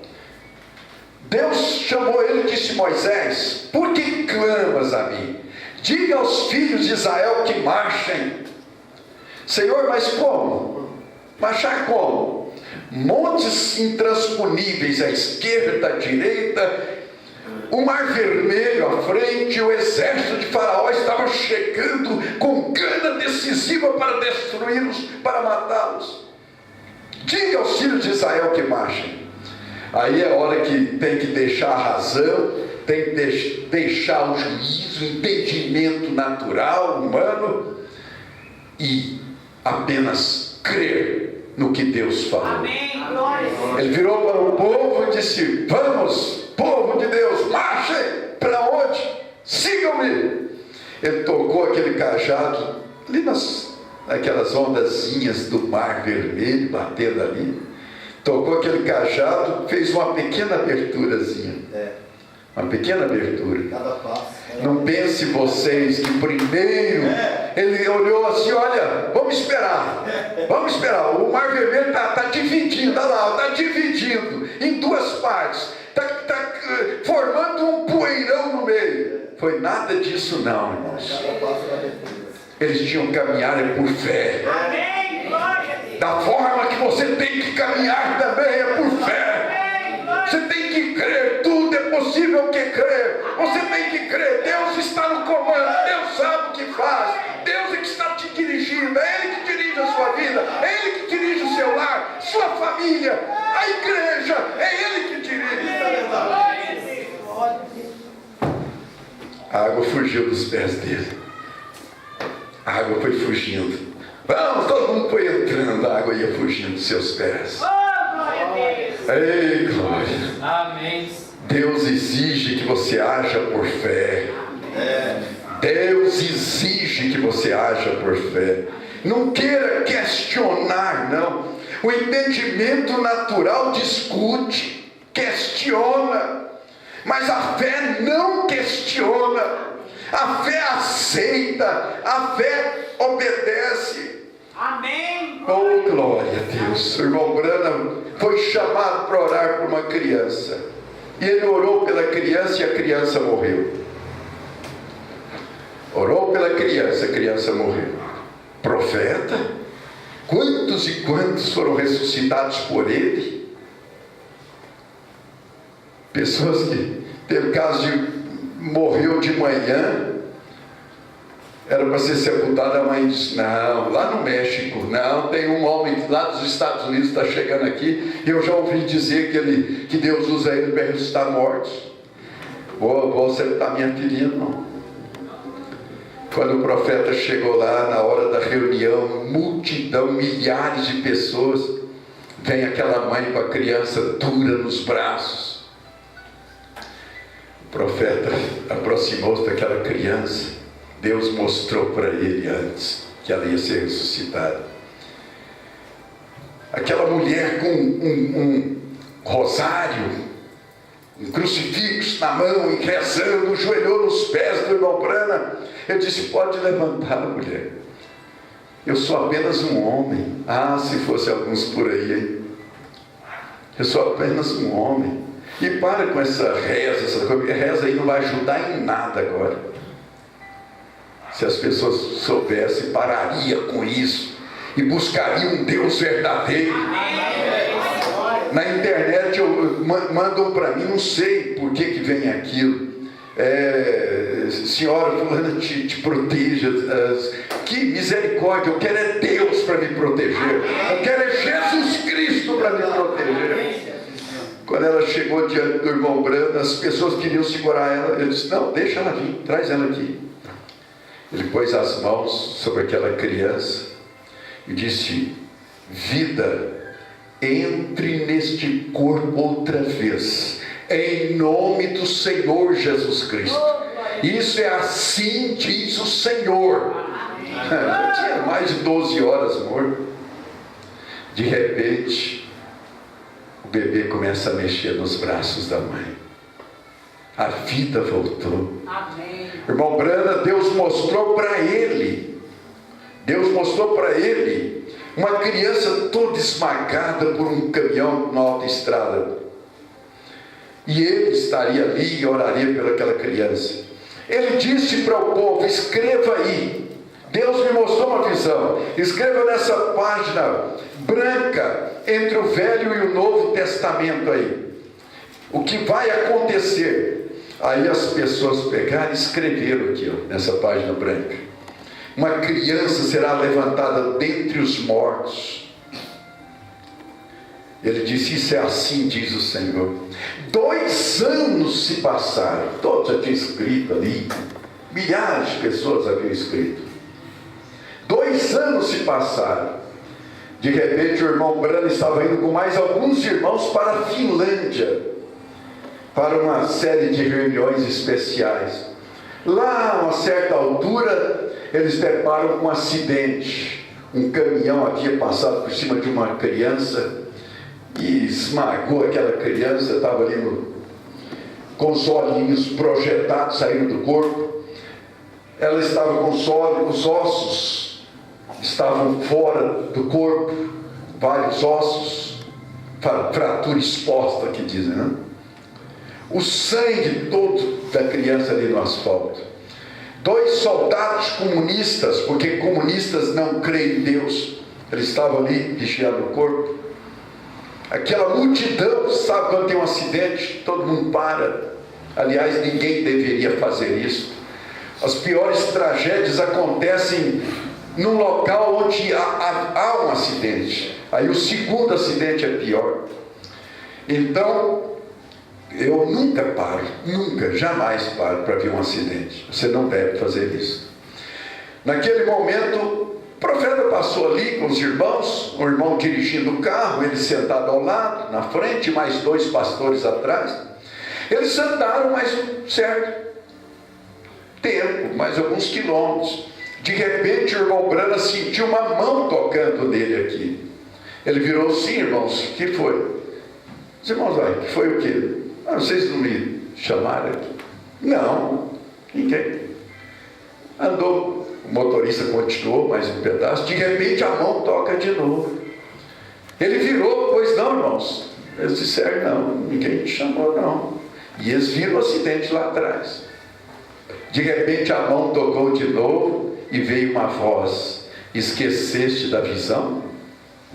Deus chamou ele e disse: Moisés, por que clamas a mim? Diga aos filhos de Israel que marchem. Senhor, mas como? Marchar como? Montes intransponíveis à esquerda, à direita, o Mar Vermelho à frente, o exército de Faraó estava chegando com gana decisiva para destruí-los, para matá-los. Diga aos filhos de Israel que marchem. Aí é hora que tem que deixar a razão, tem que deixar o juízo, o entendimento natural, humano, e apenas crer no que Deus falou. Amém. Glória. Ele virou para o povo e disse: vamos, povo de Deus, marchem. Para onde? Sigam-me. Ele tocou aquele cajado ali naquelas ondazinhas do Mar Vermelho, batendo ali. Tocou aquele cajado, fez uma pequena aberturazinha. Uma pequena abertura. Cada passo. Não pense vocês que primeiro ele olhou assim: olha, vamos esperar. O Mar Vermelho está dividindo, olha lá, está dividindo em duas partes. Está formando um poeirão no meio. Foi nada disso não, irmãos. Eles tinham que caminhar por fé. Amém. Glória a Deus. Da forma que você tem que caminhar também é por fé. Você tem que crer, tudo é possível que crer. Você tem que crer, Deus está no comando, Deus sabe o que faz, Deus é que está te dirigindo, é Ele que dirige a sua vida, é Ele que dirige o seu lar, sua família, a igreja, é Ele que dirige. A água fugiu dos pés dele, a água foi fugindo. Vamos, todo mundo foi entrando, a água ia fugindo dos seus pés. Glória a Deus. Ei, glória. Amém. Deus exige que você haja por fé. Deus exige que você haja por fé. Não queira questionar, não. O entendimento natural discute, questiona, mas a fé não questiona. A fé aceita, a fé obedece. Amém. Oh, glória a Deus. O irmão Branham foi chamado para orar por uma criança. E ele orou pela criança e a criança morreu. Orou pela criança, a criança morreu. Profeta? Quantos e quantos foram ressuscitados por ele? Pessoas que teve caso de morreu de manhã, era para ser sepultado, a mãe disse: não, lá no México, não, tem um homem lá dos Estados Unidos, está chegando aqui, e eu já ouvi dizer que Deus usa ele para ressuscitar mortos. Vou sepultar minha filhinha, não. Quando o profeta chegou lá, na hora da reunião, multidão, milhares de pessoas, vem aquela mãe com a criança dura nos braços. O profeta aproximou-se daquela criança. Deus mostrou para ele antes que ela ia ser ressuscitada. Aquela mulher com um rosário, um crucifixo na mão e rezando, ajoelhou nos pés do irmão Branham. Ele disse: pode levantar, mulher. Eu sou apenas um homem. Ah, se fosse alguns por aí, hein? Eu sou apenas um homem. E para com essa reza, essa coisa. Reza aí não vai ajudar em nada agora. Se as pessoas soubessem, pararia com isso e buscariam um Deus verdadeiro. Na internet mandam para mim, não sei por que vem aquilo. Senhora fulana, te proteja. Que misericórdia, eu quero é Deus para me proteger. Eu quero é Jesus Cristo para me proteger. Quando ela chegou diante do irmão Branham, as pessoas queriam segurar ela. Ele disse: não, deixa ela vir, traz ela aqui. Ele pôs as mãos sobre aquela criança e disse: vida, entre neste corpo outra vez, em nome do Senhor Jesus Cristo. Isso é assim diz o Senhor. Já tinha mais de 12 horas morto. De repente, o bebê começa a mexer nos braços da mãe. A vida voltou. Amém. Irmão Branham, Deus mostrou para ele. Deus mostrou para ele uma criança toda esmagada por um caminhão na autoestrada. E ele estaria ali e oraria pelaquela criança. Ele disse para o povo: escreva aí. Deus me mostrou uma visão. Escreva nessa página branca entre o Velho e o Novo Testamento aí o que vai acontecer. Aí as pessoas pegaram e escreveram aqui, ó, nessa página branca: uma criança será levantada dentre os mortos. Ele disse: isso é assim, diz o Senhor. 2 anos se passaram, todos já tinham escrito ali, milhares de pessoas haviam escrito. 2 anos se passaram. De repente o irmão Branham estava indo com mais alguns irmãos para a Finlândia, para uma série de reuniões especiais. Lá, a uma certa altura, eles deparam com um acidente. Um caminhão havia passado por cima de uma criança e esmagou aquela criança. Estava ali com os olhinhos projetados, saindo do corpo. Ela estava com os ossos estavam fora do corpo, vários ossos, fratura exposta, que dizem, né? O sangue todo da criança ali no asfalto. 2 soldados comunistas, porque comunistas não creem em Deus, eles estavam ali vigiando o corpo. Aquela multidão, sabe quando tem um acidente, todo mundo para. Aliás, ninguém deveria fazer isso. As piores tragédias acontecem num local onde há um acidente. Aí o segundo acidente é pior. Então, eu nunca paro, jamais paro para ver um acidente. Você não deve fazer isso. Naquele momento, o profeta passou ali com os irmãos, um irmão dirigindo o carro, ele sentado ao lado, na frente, mais 2 pastores atrás. Eles andaram mais um certo tempo, mais alguns quilômetros. De repente o irmão Branham sentiu uma mão tocando nele aqui. Ele virou: sim, irmãos, o que foi? Os irmãos, que foi o quê? Vocês não me chamaram aqui? Não, ninguém. Andou, o motorista continuou mais um pedaço, de repente a mão toca de novo. Ele virou: pois não, irmãos? Eles disseram: não, ninguém me chamou não. E eles viram o acidente lá atrás. De repente a mão tocou de novo e veio uma voz: esqueceste da visão?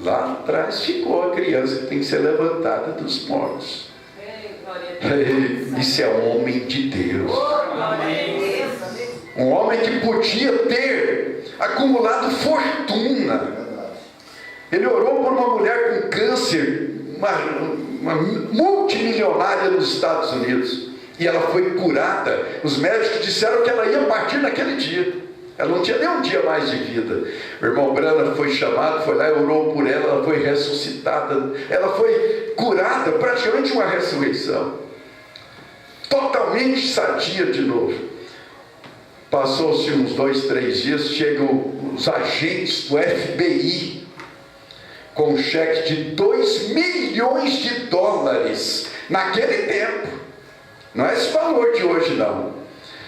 Lá atrás ficou a criança que tem que ser levantada dos mortos. Isso é um homem de Deus. Um homem que podia ter acumulado fortuna. Ele orou por uma mulher com câncer, uma multimilionária nos Estados Unidos, e ela foi curada. Os médicos disseram que ela ia partir naquele dia. Ela não tinha nem um dia mais de vida. O irmão Branham foi chamado, foi lá e orou por ela. Ela foi ressuscitada. Ela foi curada, praticamente uma ressurreição. Totalmente sadia de novo. Passou-se uns 2, 3 dias. Chegam os agentes do FBI com um cheque de 2 milhões de dólares. Naquele tempo. Não é esse valor de hoje, não.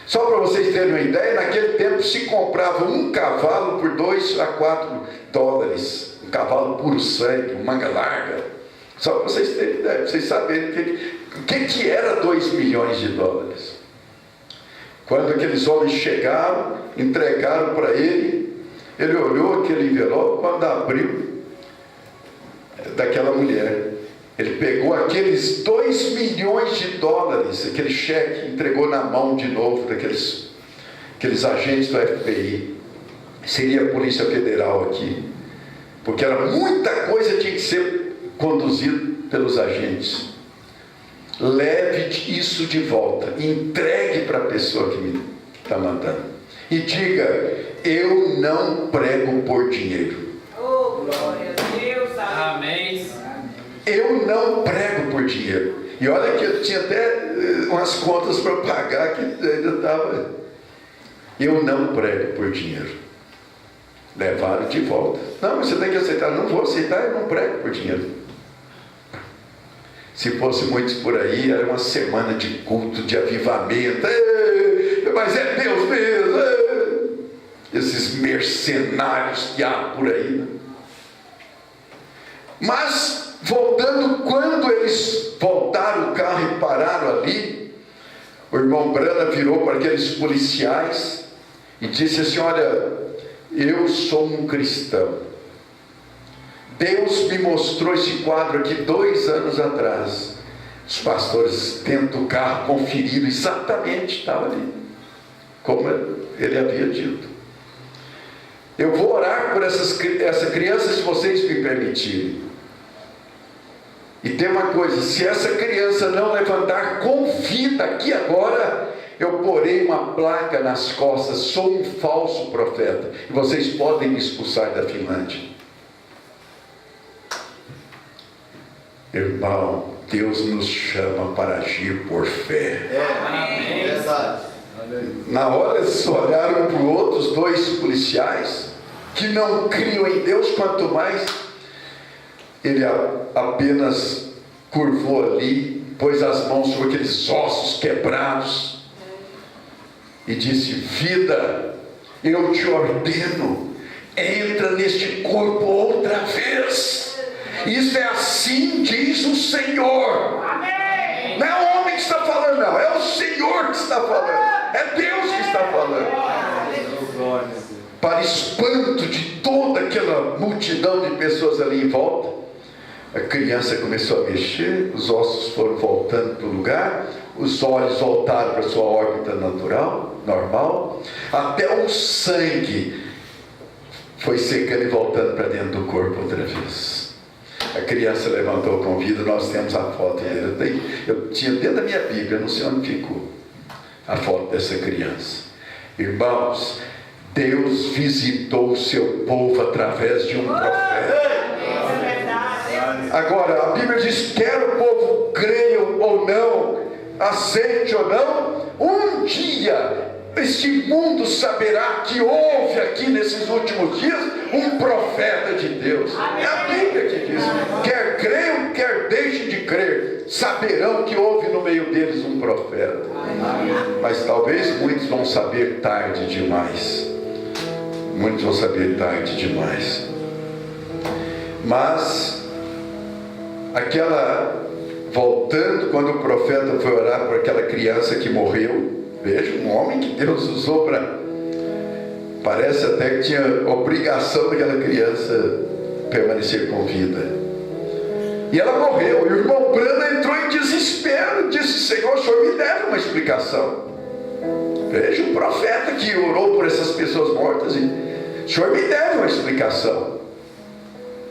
Só para vocês terem uma ideia, naquele tempo se comprava um cavalo por 2 a 4 dólares. Um cavalo puro sangue, manga larga. Só para vocês terem ideia, para vocês saberem o que era 2 milhões de dólares. Quando aqueles homens chegaram, entregaram para ele, ele olhou aquele envelope, quando abriu, daquela mulher. Ele pegou aqueles 2 milhões de dólares, aquele cheque, entregou na mão de novo daqueles agentes do FBI. Seria a Polícia Federal aqui. Porque era muita coisa que tinha que ser conduzida pelos agentes. Leve isso de volta, entregue para a pessoa que está mandando. E diga: eu não prego por dinheiro. Oh, glória a Deus. Amém. Eu não prego por dinheiro. E olha que eu tinha até umas contas para pagar que ainda estava. Eu não prego por dinheiro. Levaram de volta. Não, você tem que aceitar. Não vou aceitar, eu não prego por dinheiro. Se fosse muitos por aí, era uma semana de culto, de avivamento. Mas é Deus mesmo. Esses mercenários que há por aí. Né? Mas, voltando, quando eles voltaram o carro e pararam ali, o irmão Branham virou para aqueles policiais e disse assim: olha, eu sou um cristão. Deus me mostrou esse quadro aqui 2 anos atrás. Os pastores dentro do carro conferiram exatamente, estava ali, como ele havia dito. Eu vou orar por essa criança, se vocês me permitirem. E tem uma coisa: se essa criança não levantar com vida aqui agora, eu porei uma placa nas costas, sou um falso profeta, e vocês podem me expulsar da Finlândia. Irmão, Deus nos chama para agir por fé. Amém. Verdade. Na hora eles olharam para o outro, os dois policiais, que não criam em Deus, quanto mais. Ele apenas curvou ali, pôs as mãos sobre aqueles ossos quebrados e disse: vida, eu te ordeno, entra neste corpo outra vez. Isso é assim diz o Senhor. Amém. Não é o homem que está falando, não, é o Senhor que está falando, é Deus que está falando. Para espanto de toda aquela multidão de pessoas ali em volta, a criança começou a mexer, os ossos foram voltando para o lugar, os olhos voltaram para a sua órbita normal, até o sangue foi secando e voltando para dentro do corpo outra vez. A criança levantou com vida, nós temos a foto dele. Eu tinha dentro da minha Bíblia, não sei onde ficou a foto dessa criança. Irmãos, Deus visitou o seu povo através de um profeta. Agora, a Bíblia diz: quer o povo creia ou não, aceite ou não, um dia este mundo saberá que houve aqui nesses últimos dias um profeta de Deus. É a Bíblia que diz: quer creiam, quer deixem de crer, saberão que houve no meio deles um profeta. Mas talvez muitos vão saber tarde demais. Muitos vão saber tarde demais. Mas voltando, quando o profeta foi orar por aquela criança que morreu, veja, um homem que Deus usou para, parece até que tinha obrigação daquela criança permanecer com vida, e ela morreu. E o irmão Branham entrou em desespero, disse: Senhor, o Senhor me deve uma explicação. Veja, um profeta que orou por essas pessoas mortas, e o Senhor me deve uma explicação.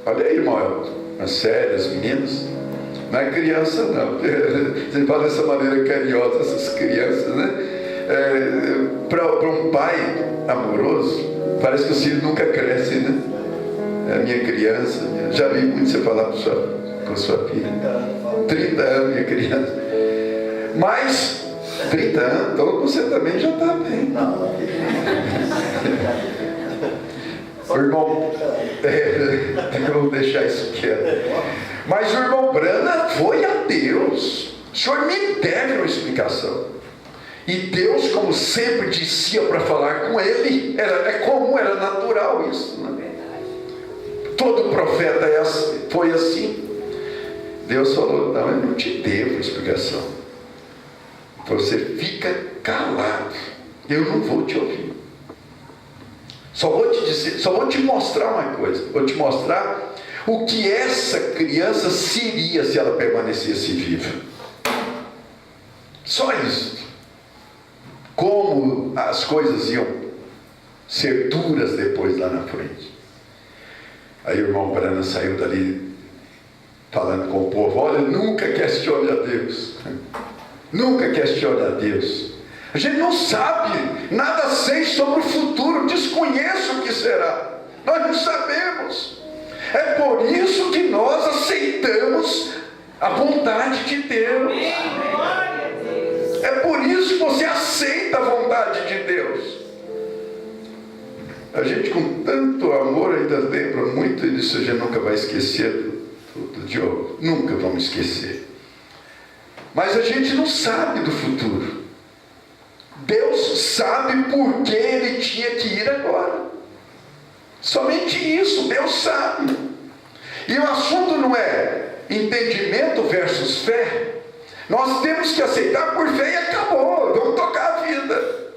Olha aí, irmão, as sérias, as meninas, não é criança não, você fala dessa maneira carinhosa, essas crianças, né? Para um pai amoroso, parece que os filhos nunca crescem, né? É a minha criança, já vi muito você falar com sua filha, 30 anos, minha criança, mas 30 anos, então você também já está bem. O irmão, eu vou deixar isso quieto. Mas o irmão Branham foi a Deus: o Senhor me deve uma explicação. E Deus, como sempre, descia para falar com ele. É comum, era natural isso, né? Todo profeta foi assim. Deus falou: não, eu não te devo explicação. Você fica calado, eu não vou te ouvir. Só vou te dizer, só vou te mostrar uma coisa. Vou te mostrar o que essa criança seria se ela permanecesse viva. Só isso. Como as coisas iam ser duras depois lá na frente. Aí o irmão Branham saiu dali falando com o povo: olha, nunca questione a Deus. Nunca questione a Deus. A gente não sabe, nada sei sobre o futuro, desconheço o que será. Nós não sabemos. É por isso que nós aceitamos a vontade de Deus. É por isso que você aceita a vontade de Deus. A gente, com tanto amor, ainda lembra muito disso. A gente nunca vai esquecer do Diogo. Nunca vamos esquecer. Mas a gente não sabe do futuro. Deus sabe por que ele tinha que ir agora. Somente isso, Deus sabe. E o assunto não é entendimento versus fé. Nós temos que aceitar por fé e acabou. Vamos tocar a vida.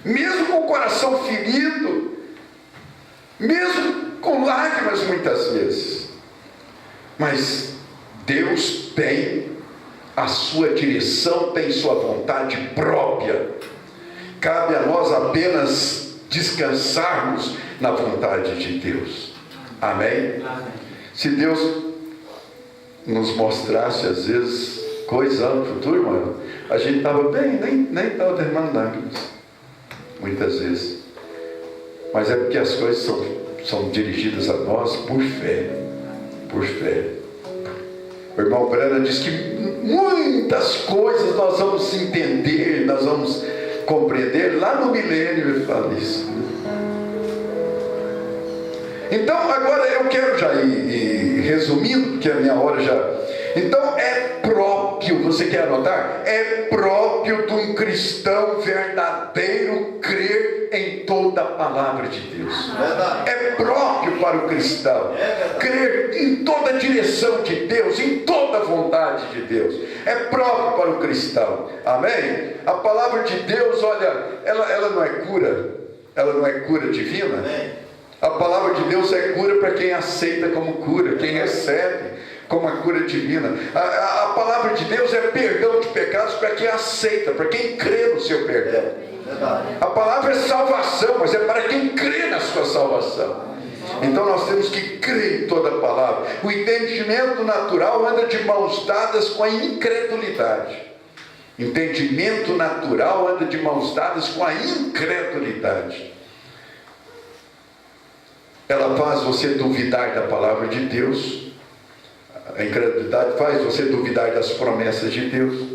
Mesmo com o coração ferido, mesmo com lágrimas muitas vezes. Mas Deus tem a sua direção, tem sua vontade própria. Cabe a nós apenas descansarmos na vontade de Deus. Amém? Amém. Se Deus nos mostrasse às vezes coisas lá no futuro, mano, a gente estava bem, nem estava derramando lágrimas, muitas vezes. Mas é porque as coisas são dirigidas a nós por fé, por fé. O irmão Branham diz que muitas coisas nós vamos entender, nós vamos compreender lá no milênio. Ele fala isso. Então agora eu quero já ir resumindo, porque a minha hora já... Então é próprio, você quer anotar? É próprio de um cristão verdadeiro crer em toda a palavra de Deus. É próprio para o cristão crer em toda a direção de Deus, em toda a vontade de Deus. É próprio para o cristão. Amém? A palavra de Deus, olha, ela não é cura, ela não é cura divina. A palavra de Deus é cura para quem aceita como cura, quem recebe como a cura divina. A palavra de Deus é perdão de pecados para quem aceita, para quem crê no seu perdão. A palavra é salvação, mas é para quem crê na sua salvação. Então nós temos que crer em toda a palavra. O entendimento natural anda de mãos dadas com a incredulidade. Entendimento natural anda de mãos dadas com a incredulidade. Ela faz você duvidar da palavra de Deus. A incredulidade faz você duvidar das promessas de Deus.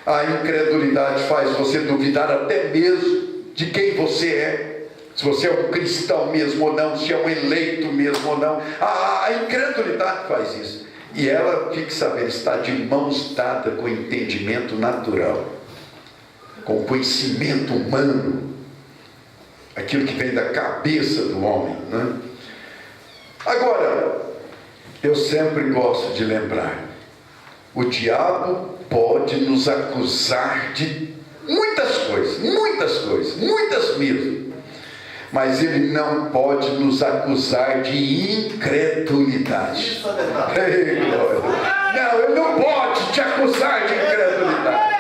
A incredulidade faz você duvidar até mesmo de quem você é. Se você é um cristão mesmo ou não, se é um eleito mesmo ou não. A incredulidade faz isso. E ela, fique sabendo, está de mãos dadas com o entendimento natural, com o conhecimento humano, aquilo que vem da cabeça do homem, né? Agora, eu sempre gosto de lembrar, o diabo pode nos acusar de muitas coisas, muitas mesmo, mas ele não pode nos acusar de incredulidade. Ei, não, ele não pode te acusar de incredulidade.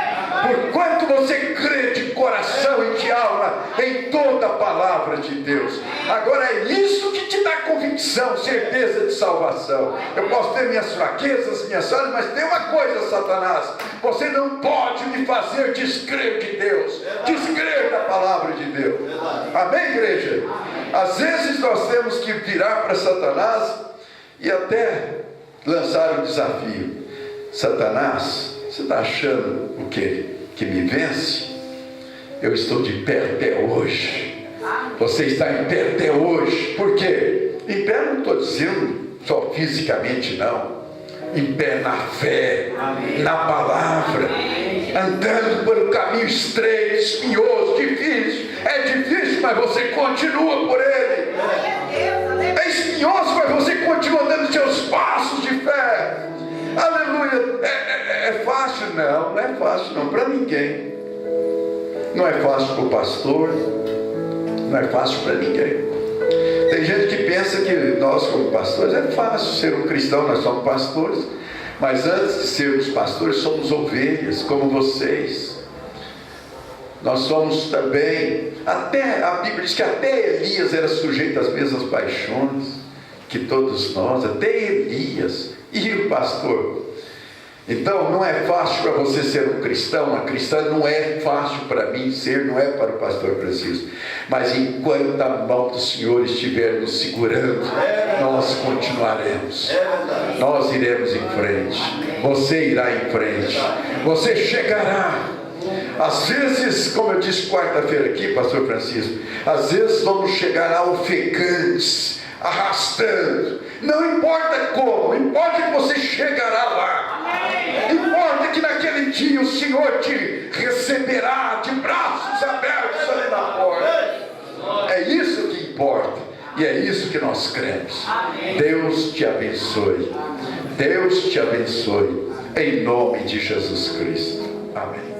Porquanto você crê de coração e de alma em toda a palavra de Deus. Agora é isso que te dá convicção, certeza de salvação. Eu posso ter minhas fraquezas, minhas falhas, mas tem uma coisa, Satanás: você não pode me fazer descrer de Deus, descrer da palavra de Deus. Amém, igreja? Às vezes nós temos que virar para Satanás e até lançar um desafio. Satanás, você está achando o quê? Que me vence? Eu estou de pé até hoje. Você está em pé até hoje. Por quê? Em pé não estou dizendo só fisicamente, não. Em pé na fé, na palavra, andando por um caminho estreito, espinhoso, difícil. É difícil, mas você continua por ele. É espinhoso, mas você continua dando seus passos de fé. Aleluia. É fácil? Não é fácil não, para ninguém. Não é fácil para o pastor, não é fácil para ninguém. Tem gente que pensa que nós como pastores é fácil ser um cristão, nós somos pastores, mas antes de sermos pastores somos ovelhas como vocês. Nós somos também, até a Bíblia diz que até Elias era sujeito às mesmas paixões que todos nós, até Elias. E o pastor? Então não é fácil para você ser um cristão, uma cristã. Não é fácil para mim ser, não é para o pastor Francisco. Mas enquanto a mão do Senhor estiver nos segurando, nós continuaremos. Nós iremos em frente. Você irá em frente. Você chegará. Às vezes, como eu disse quarta-feira aqui, pastor Francisco, às vezes vamos chegar ofegantes, arrastando. Não importa como, importa que você chegará lá. Importa que naquele dia o Senhor te receberá de braços abertos ali na porta. É isso que importa. E é isso que nós cremos. Deus te abençoe. Deus te abençoe. Em nome de Jesus Cristo. Amém.